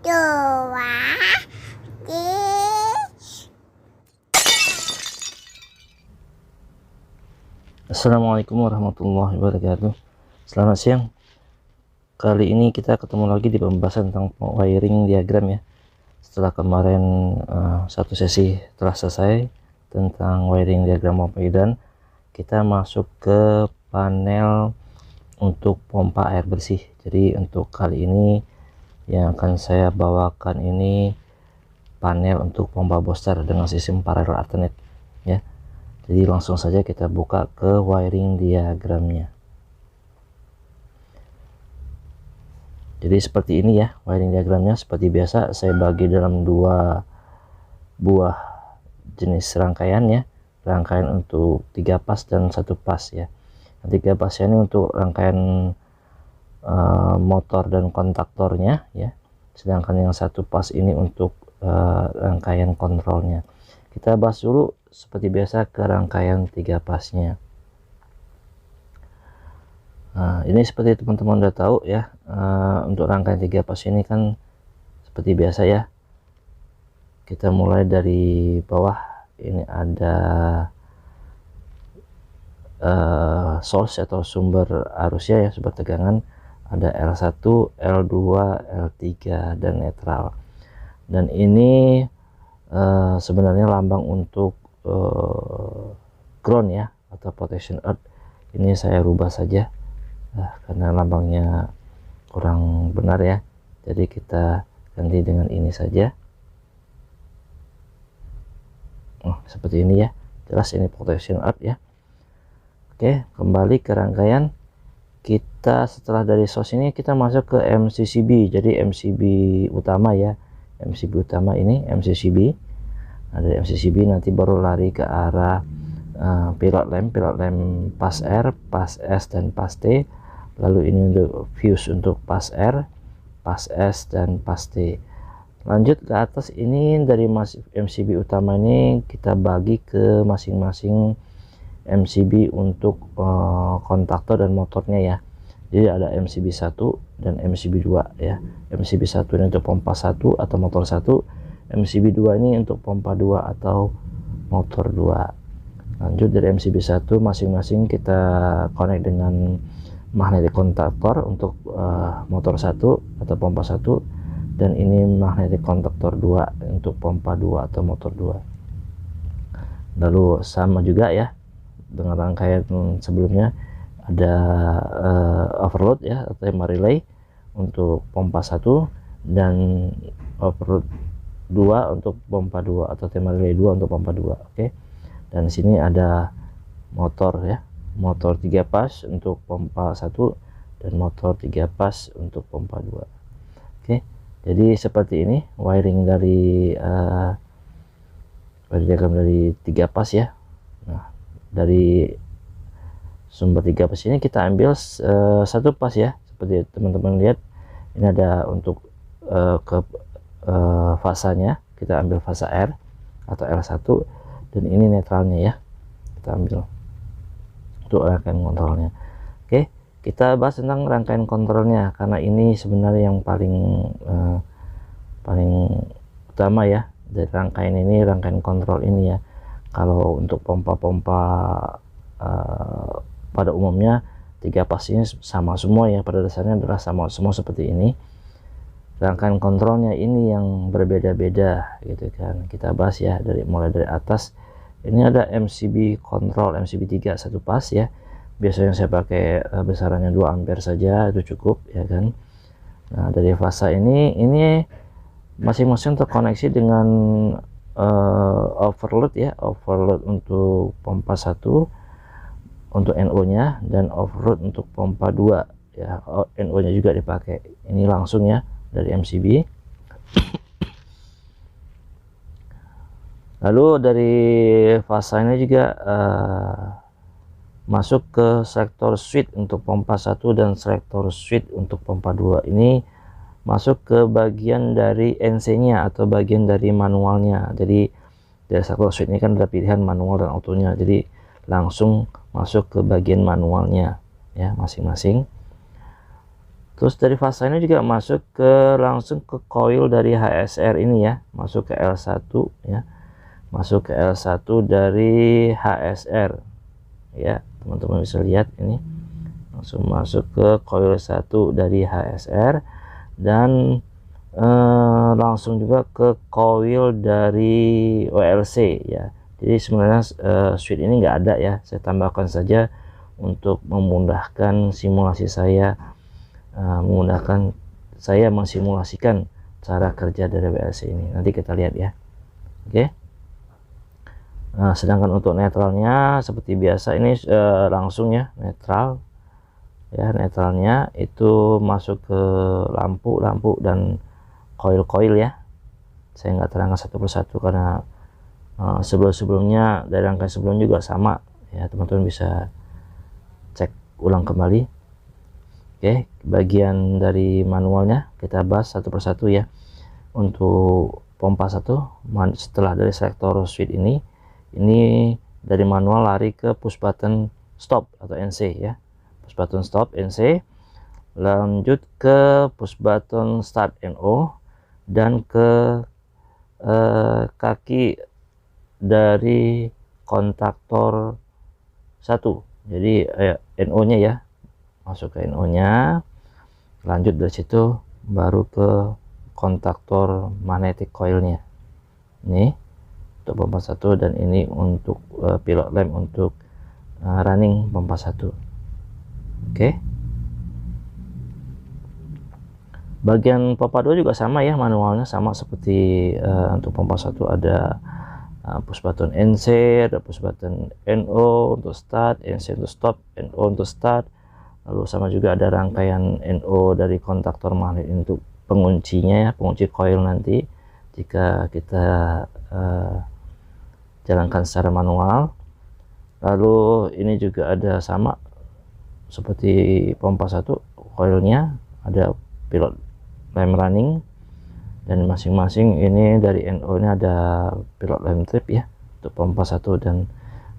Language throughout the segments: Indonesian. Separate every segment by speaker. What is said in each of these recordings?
Speaker 1: dua, tiga.
Speaker 2: Assalamualaikum warahmatullahi wabarakatuh. Selamat siang. Kali ini kita ketemu lagi di pembahasan tentang wiring diagram ya. Setelah kemarin satu sesi telah selesai tentang wiring diagram pompa hidran, kita masuk ke panel untuk pompa air bersih. Jadi untuk kali ini yang akan saya bawakan ini panel untuk pompa booster dengan sistem parallel alternate ya. Jadi langsung saja kita buka ke wiring diagramnya. Jadi seperti ini ya wiring diagramnya. Seperti biasa saya bagi dalam dua buah jenis rangkaian ya. Rangkaian untuk 3 pas dan 1 pas ya. 3 pas ini untuk rangkaian motor dan kontaktornya ya. Sedangkan yang 1 pas ini untuk rangkaian kontrolnya. Kita bahas dulu seperti biasa ke rangkaian 3 pasnya. Nah, ini seperti teman-teman udah tahu ya, untuk rangkaian 3 pas ini kan seperti biasa ya, kita mulai dari bawah. Ini ada source atau sumber arusnya ya, sumber tegangan, ada L1, L2, L3 dan netral. Dan ini sebenarnya lambang untuk ground ya, atau protection earth. Ini saya rubah saja karena lambangnya kurang benar ya, jadi kita ganti dengan ini saja. Seperti ini ya, jelas ini protection earth ya. Oke, kembali ke rangkaian kita. Setelah dari source ini kita masuk ke MCCB. Jadi MCB utama ya, MCB utama ini MCCB. Nah, dari MCCB nanti baru lari ke arah pilot lamp pas R, pas S dan pas T. Lalu ini untuk fuse untuk pas R, pas S dan pas T. Lanjut ke atas, ini dari MCB utama ini kita bagi ke masing-masing MCB untuk kontaktor dan motornya ya. Jadi ada MCB 1 dan MCB 2 ya. MCB 1 ini untuk pompa 1 atau motor 1, MCB 2 ini untuk pompa 2 atau motor 2. Lanjut dari MCB 1 masing-masing kita connect dengan magnetic kontaktor untuk motor 1 atau pompa 1, dan ini magnetic kontaktor 2 untuk pompa 2 atau motor 2. Lalu sama juga ya dengan rangkaian sebelumnya, ada overload ya atau tema relay untuk pompa 1 dan overload 2 untuk pompa 2 atau tema relay 2 untuk pompa 2. Oke. Dan di sini ada motor ya, motor 3 pas untuk pompa 1 dan motor 3 pas untuk pompa 2. Oke. Jadi seperti ini wiring dari diagram dari 3 pas ya. Nah, dari sumber 3 pas ini kita ambil 1 pas ya. Seperti teman-teman lihat, ini ada untuk ke fasanya, kita ambil fasa R atau L1, dan ini netralnya ya, kita ambil untuk rangkaian kontrolnya. Oke, kita bahas tentang rangkaian kontrolnya karena ini sebenarnya yang paling utama ya dari rangkaian ini, rangkaian kontrol ini ya. Kalau untuk pompa-pompa pada umumnya 3 pas ini sama semua ya, pada dasarnya adalah sama semua seperti ini. Rangkaian kontrolnya ini yang berbeda-beda gitu kan. Kita bahas ya mulai dari atas. Ini ada MCB kontrol MCB 3 1 pas ya. Biasanya saya pakai besarannya 2 ampere saja, itu cukup ya kan. Nah, dari fasa ini masing-masing terkoneksi dengan overload ya, overload untuk pompa 1 untuk NO nya dan overload untuk pompa 2 ya, NO nya juga dipakai. Ini langsung ya dari MCB. Lalu dari fasa ini juga masuk ke selektor switch untuk pompa 1 dan selektor switch untuk pompa 2. Ini masuk ke bagian dari NC nya atau bagian dari manualnya. Jadi dari selektor switch ini kan ada pilihan manual dan autonya, jadi langsung masuk ke bagian manualnya ya masing-masing. Terus dari fasa ini juga masuk ke langsung ke coil dari HSR ini ya, masuk ke L1 ya, masuk ke L1 dari HSR ya, teman-teman bisa lihat ini langsung masuk ke coil 1 dari HSR dan langsung juga ke coil dari WLC ya. Jadi sebenarnya switch ini nggak ada ya, saya tambahkan saja untuk memudahkan simulasi saya, memudahkan saya mensimulasikan cara kerja dari WLC ini. Nanti kita lihat ya. Oke. Nah, sedangkan untuk netralnya seperti biasa ini langsung ya, netral ya, netralnya itu masuk ke lampu dan koil-koil ya. Saya nggak terangkan satu persatu karena sebelum-sebelumnya dari rangkaian sebelum juga sama ya, teman-teman bisa cek ulang kembali. Oke, bagian dari manualnya kita bahas satu persatu ya. Untuk pompa 1 setelah dari selektor switch ini dari manual lari ke push button stop atau NC ya, push button stop NC, lanjut ke push button start NO dan ke kaki dari kontaktor 1, jadi NO nya ya, masuk ke NO nya, lanjut dari situ baru ke kontaktor magnetic coilnya ini untuk pompa 1, dan ini untuk pilot lamp untuk running pompa 1. Oke. Bagian pompa 2 juga sama ya, manualnya sama seperti untuk pompa 1 ada push button NC, ada push button NO untuk start, NC untuk stop, NO untuk start, lalu sama juga ada rangkaian NO dari kontaktor magnet untuk penguncinya ya, pengunci coil nanti jika kita jalankan secara manual. Lalu ini juga ada sama seperti pompa 1, coilnya ada pilot lamp running, dan masing-masing ini dari NO ini ada pilot lamp trip ya untuk pompa 1 dan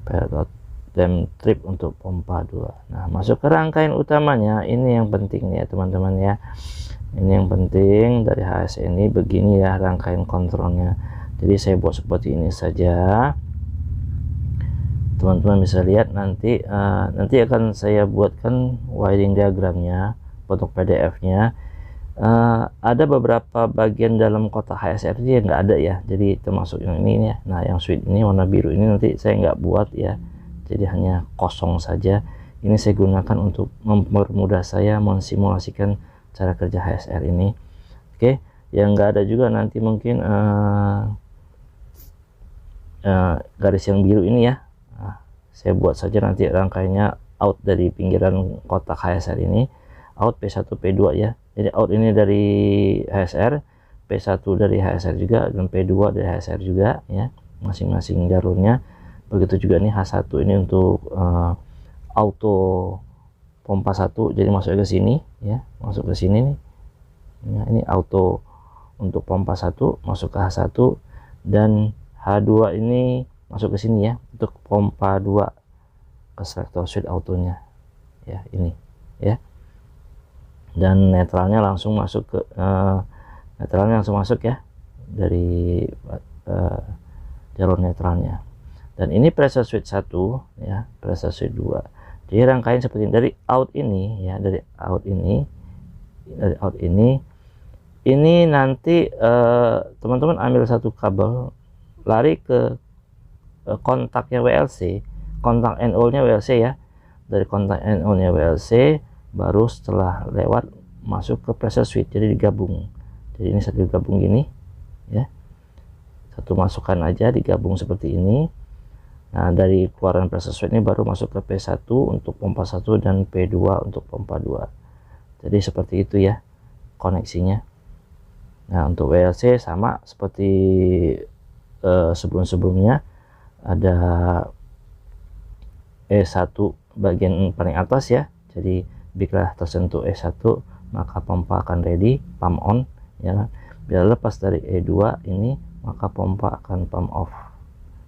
Speaker 2: pilot lamp trip untuk pompa 2. Nah, masuk ke rangkaian utamanya, ini yang penting ya teman-teman ya, ini yang penting dari HS ini. Begini ya rangkaian kontrolnya, jadi saya buat seperti ini saja, teman-teman bisa lihat nanti. Nanti akan saya buatkan wiring diagramnya untuk PDF nya. Ada beberapa bagian dalam kotak HSR yang nggak ada ya, jadi termasuk yang ini ya. Nah, yang switch ini warna biru ini nanti saya nggak buat ya, jadi hanya kosong saja. Ini saya gunakan untuk mempermudah saya mensimulasikan cara kerja HSR ini. Oke, yang nggak ada juga nanti mungkin garis yang biru ini ya. Nah, saya buat saja nanti rangkaiannya out dari pinggiran kotak HSR ini, out P1 P2 ya. Jadi out ini dari HSR, P1 dari HSR juga, dan P2 dari HSR juga ya, masing-masing jalurnya. Begitu juga nih H1 ini untuk auto pompa 1, jadi masuk ke sini ya, masuk ke sini nih. Nah, ini auto untuk pompa 1 masuk ke H1, dan H2 ini masuk ke sini ya untuk pompa 2 ke selektor switch autonya ya, ini ya. Dan netralnya langsung masuk ke netralnya langsung masuk ya dari jalur netralnya. Dan ini pressure switch 1 ya, pressure switch 2. Jadi rangkaian seperti ini dari out ini ya, dari out ini nanti teman-teman ambil satu kabel, lari ke kontaknya WLC, kontak NO nya WLC ya, dari kontak NO nya WLC, baru setelah lewat masuk ke pressure switch, jadi digabung. Jadi ini satu digabung gini ya, satu masukan aja digabung seperti ini. Nah, dari keluaran pressure switch ini baru masuk ke P1 untuk pompa 1 dan P2 untuk pompa 2. Jadi seperti itu ya koneksinya. Nah, untuk WLC sama seperti sebelum-sebelumnya, ada E1 bagian paling atas ya. Jadi bila tersentuh E1 maka pompa akan ready, pump on ya. Bila lepas dari E2 ini maka pompa akan pump off.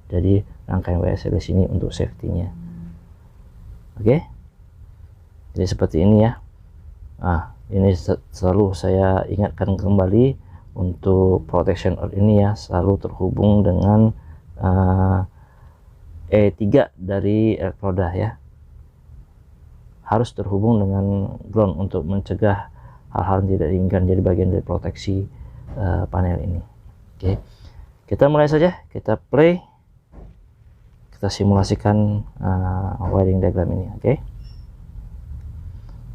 Speaker 2: Jadi rangkaian WLC di sini untuk safety-nya. Oke. Jadi seperti ini ya. Nah, Ini selalu saya ingatkan kembali, untuk protection earth ini ya selalu terhubung dengan E3 dari elektroda ya, harus terhubung dengan ground untuk mencegah hal-hal yang tidak diinginkan, jadi bagian dari proteksi panel ini. Oke, kita mulai saja, kita play, kita simulasikan wiring diagram ini. Oke,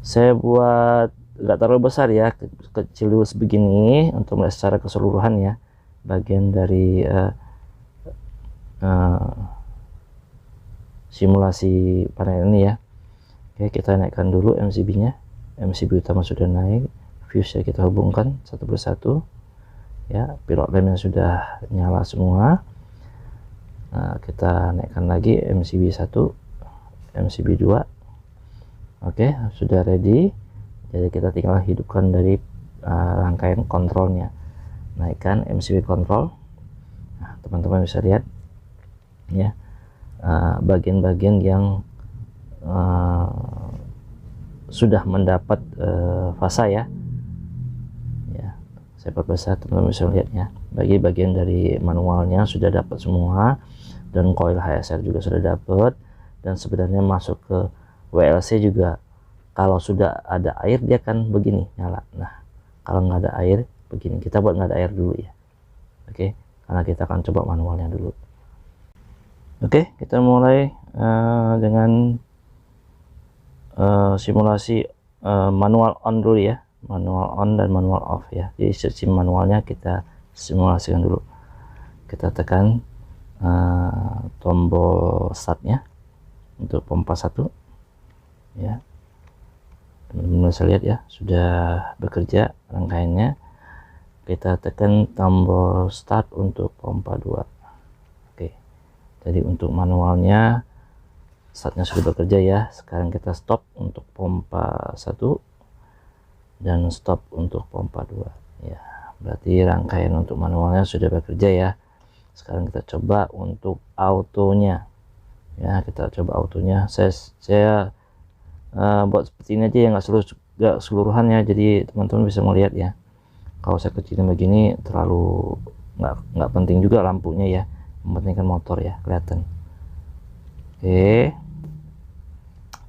Speaker 2: saya buat nggak terlalu besar ya, kecil dulu sebegini untuk melihat secara keseluruhan ya bagian dari simulasi panel ini ya. Oke, kita naikkan dulu MCB nya. MCB utama sudah naik, fuse ya kita hubungkan satu persatu ya, pilot lamp yang sudah nyala semua. Nah, kita naikkan lagi MCB 1, MCB 2. Oke, sudah ready. Jadi kita tinggal hidupkan dari rangkaian kontrolnya. Naikkan MCB kontrol. Nah, teman-teman bisa lihat ya bagian-bagian yang sudah mendapat fasa ya. Saya perbesar, teman-teman bisa lihat ya. Bagi bagian dari manualnya sudah dapat semua, dan coil HSR juga sudah dapat, dan sebenarnya masuk ke WLC juga. Kalau sudah ada air dia akan begini nyala. Nah, kalau nggak ada air begini. Kita buat nggak ada air dulu ya. Oke, karena kita akan coba manualnya dulu. Oke, kita mulai dengan simulasi manual on dulu ya, manual on dan manual off ya. Jadi sistem manualnya kita simulasikan dulu. Kita tekan tombol startnya untuk pompa 1 ya. Teman-teman bisa lihat ya sudah bekerja rangkaiannya. Kita tekan tombol start untuk pompa 2. Oke, jadi untuk manualnya startnya sudah bekerja ya. Sekarang kita stop untuk pompa 1 dan stop untuk pompa 2 ya, berarti rangkaian untuk manualnya sudah bekerja ya. Sekarang kita coba untuk autonya ya, kita coba autonya. Saya buat seperti ini aja ya, nggak seluruhan ya, jadi teman-teman bisa melihat ya. Kalau saya kecilin begini terlalu nggak penting juga lampunya ya, yang penting kan motor ya kelihatan. Oke,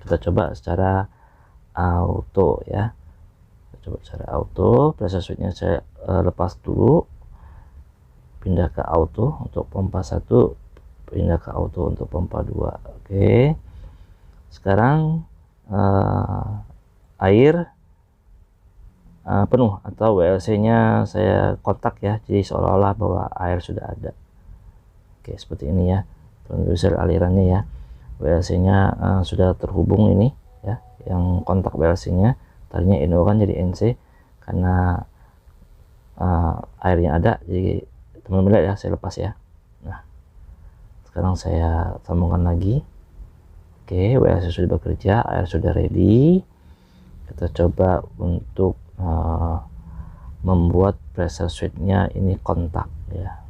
Speaker 2: kita coba secara auto ya. Coba secara auto, pressure switch-nya saya lepas dulu, pindah ke auto untuk pompa 1, pindah ke auto untuk pompa 2. Oke, sekarang air penuh atau WLC nya saya kontak ya, jadi seolah-olah bahwa air sudah ada. Oke, seperti ini ya, bisa alirannya ya. WLC nya sudah terhubung ini ya, yang kontak WLC nya tadinya NO kan jadi NC karena airnya ada, jadi teman-teman lihat ya, saya lepas ya. Nah, sekarang saya sambungkan lagi. Oke, WLC sudah bekerja, air sudah ready. Kita coba untuk membuat pressure switch-nya ini kontak ya.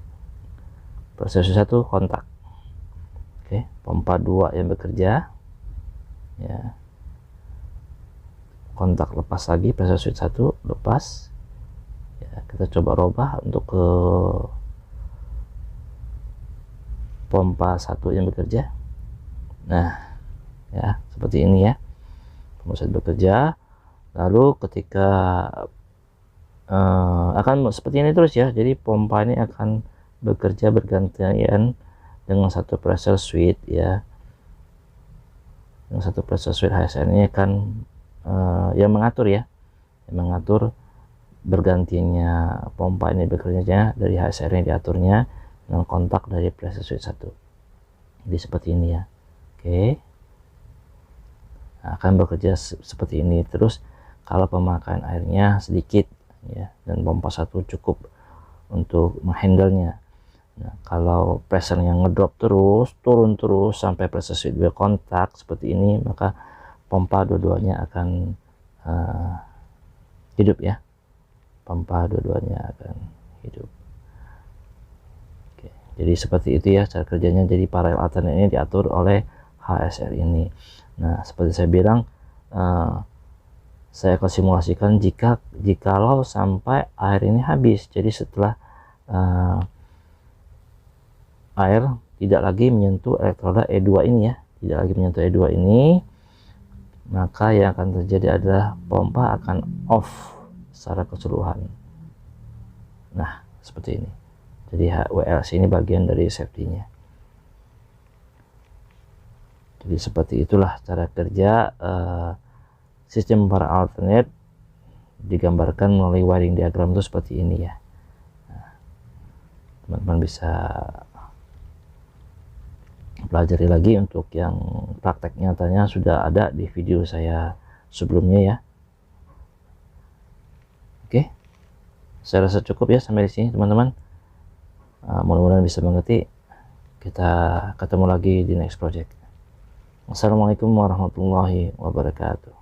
Speaker 2: Pressure switch 1 kontak. Oke, pompa 2 yang bekerja ya. Kontak lepas lagi, pressure switch 1 lepas ya. Kita coba rubah untuk ke pompa 1 yang bekerja. Nah ya, seperti ini ya, pompa 1 bekerja. Lalu ketika akan seperti ini terus ya, jadi pompa ini akan bekerja bergantian dengan satu pressure switch ya. Dengan satu pressure switch HSR ini akan yang mengatur ya, yang mengatur bergantinya pompa ini bekerjanya dari HSR ini, diaturnya dengan kontak dari pressure switch 1. Jadi seperti ini ya. Oke, nah, akan bekerja seperti ini terus kalau pemakaian airnya sedikit ya, dan pompa 1 cukup untuk menghandle-nya. Nah, kalau pressure yang ngedrop terus, turun terus sampai pressure switch berkontak seperti ini, maka pompa dua-duanya akan hidup ya. Pompa dua-duanya akan hidup. Oke, jadi seperti itu ya cara kerjanya. Jadi paralel alternate ini diatur oleh HSR ini. Nah, seperti saya bilang, saya akan simulasikan jikalau sampai air ini habis. Jadi setelah air tidak lagi menyentuh elektroda E2 ini ya, tidak lagi menyentuh E2 ini, maka yang akan terjadi adalah pompa akan off secara keseluruhan. Nah, seperti ini. Jadi WLC ini bagian dari safety-nya. Jadi seperti itulah cara kerja sistem power alternate, digambarkan melalui wiring diagram itu seperti ini ya. Teman-teman bisa pelajari lagi, untuk yang praktek nyatanya sudah ada di video saya sebelumnya ya. Oke, saya rasa cukup ya sampai di sini teman-teman. Mudah-mudahan bisa mengerti. Kita ketemu lagi di next project. Assalamualaikum warahmatullahi wabarakatuh.